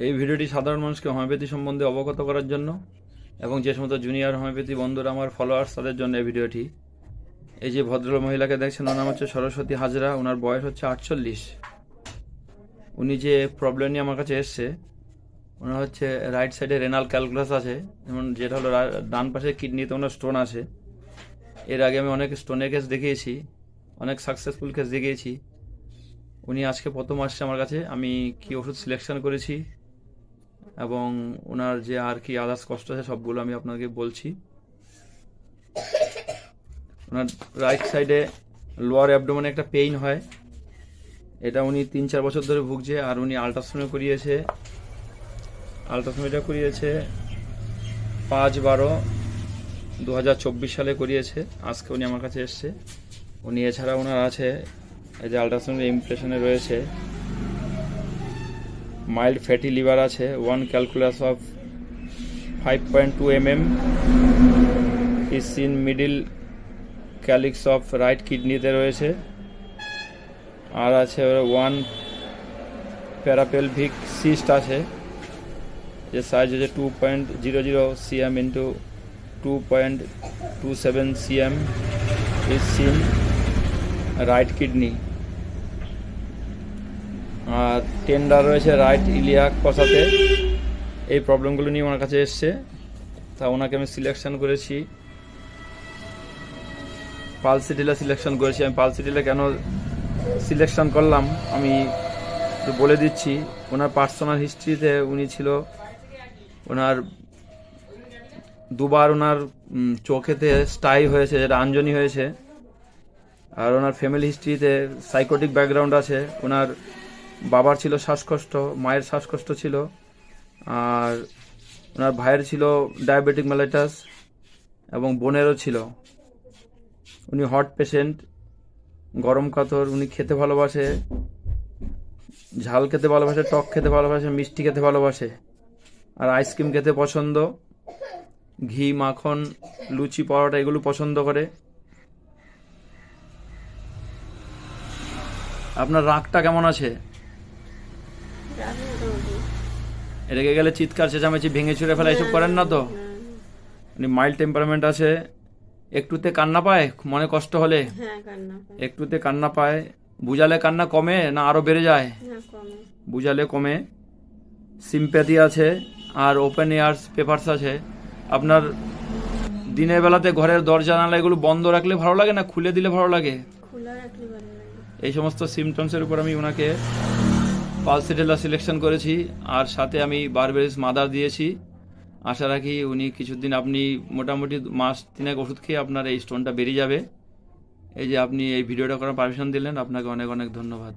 এই ভিডিওটি সাধারণ মানুষকে হোমিওপ্যাথি সম্বন্ধে অবগত করার জন্য এবং যে সমস্ত জুনিয়র হোমিওপ্যাথি বন্ধুরা আমার ফলোয়ার্স তাদের জন্য এই ভিডিওটি। এই যে ভদ্র মহিলাকে দেখছেন, ওনার নাম হচ্ছে সরস্বতী হাজরা। ওনার বয়স হচ্ছে 48। উনি যে প্রবলেম নিয়ে আমার কাছে এসছে, ওনার হচ্ছে রাইট সাইডে রেনাল ক্যালকুলাস আছে, যেমন যেটা হলো ডান পাশে কিডনিতে ওনার স্টোন আছে। এর আগে আমি অনেক স্টোনের কেস দেখিয়েছি, অনেক সাকসেসফুল কেস দেখিয়েছি। উনি আজকে প্রথম আসছে আমার কাছে। আমি কি ওষুধ সিলেকশন করেছি এবং ওনার যে আর কি আদার্স কষ্ট আছে সবগুলো আমি আপনাকে বলছি। ওনার রাইট সাইডে লোয়ার অ্যাবডোমেনে একটা পেইন হয়, এটা উনি 3-4 বছর ধরে ভুগছে। আর উনি আলট্রাসাউন্ড করিয়েছে, আলট্রাসাউন্ডটা করিয়েছে 5/12/2024 সালে করিয়েছে। আজকে উনি আমার কাছে এসছে। উনি এছাড়া ওনার আছে, এই যে আলট্রাসাউন্ডের ইমপ্রেশনে রয়েছে মাইল্ড ফ্যাটি লিভার আছে, 1 calculus of 5.2 mm is seen middle calyx of right কিডনিতে রয়েছে। আর আছে 1 প্যারাপেলভিক সিস্ট আছে, যে সাইজ হচ্ছে 2.00 cm into 2.27 cm is seen right kidney. আর টেন্ডার রয়েছে রাইট ইলিয়াক কষাতে। এই প্রবলেমগুলো নিয়ে ওনার কাছে এসছে, তা ওনাকে আমি সিলেকশন করেছি, পালসিডিলা সিলেকশন করেছি। আমি পালসিডিলা কেন সিলেকশন করলাম আমি বলে দিচ্ছি। ওনার পার্সোনাল হিস্ট্রিতে উনি ছিল, ওনার দুবার ওনার চোখেতে স্টাই হয়েছে, যেটা আঞ্জনি হয়েছে। আর ওনার ফ্যামিলি হিস্ট্রিতে সাইকোটিক ব্যাকগ্রাউন্ড আছে। ওনার বাবার ছিল শ্বাসকষ্ট, মায়ের শ্বাসকষ্ট ছিল, আর ওনার ভাইয়ের ছিল ডায়াবেটিক মেলাইটাস এবং বোনেরও ছিল। উনি হট পেশেন্ট, গরম কাতর। উনি খেতে ভালোবাসে, ঝাল খেতে ভালোবাসে, টক খেতে ভালোবাসে, মিষ্টি খেতে ভালোবাসে, আর আইসক্রিম খেতে পছন্দ, ঘি মাখন লুচি পরোটা এগুলো পছন্দ করে। আপনার রাগটা কেমন আছে? রেগে গেলে চিৎকার চেঁচামেচি ভেঙে চুরে ফেলা এসব করেন না তো? উনি মাইল্ড টেম্পারমেন্ট আছে। একটুতে কান্না পায়, মনে কষ্ট হলে একটুতে কান্না পায়। বুঝালে কান্না কমে না আরো বেড়ে যায়? বুঝালে কমে। সিম্প্যাথি আছে আর ওপেন এয়ার্স পেপারস আছে। আপনার দিনের বেলাতে ঘরের দরজা জানালা এগুলো বন্ধ রাখলে ভালো লাগে না খুলে দিলে ভালো লাগে? এই সমস্ত সিমটমসের উপর আমি ওনাকে পালসিডেলা সিলেকশন করেছি, আর সাথে আমি বারবেরিস মাদার দিয়েছি। আশা রাখি উনি কিছুদিন, আপনি মোটামুটি মাস 3 ওষুধ খেয়ে আপনার এই স্টোনটা বেরিয়ে যাবে। এই যে আপনি এই ভিডিওটা করার পারমিশন দিলেন, আপনাকে অনেক অনেক ধন্যবাদ।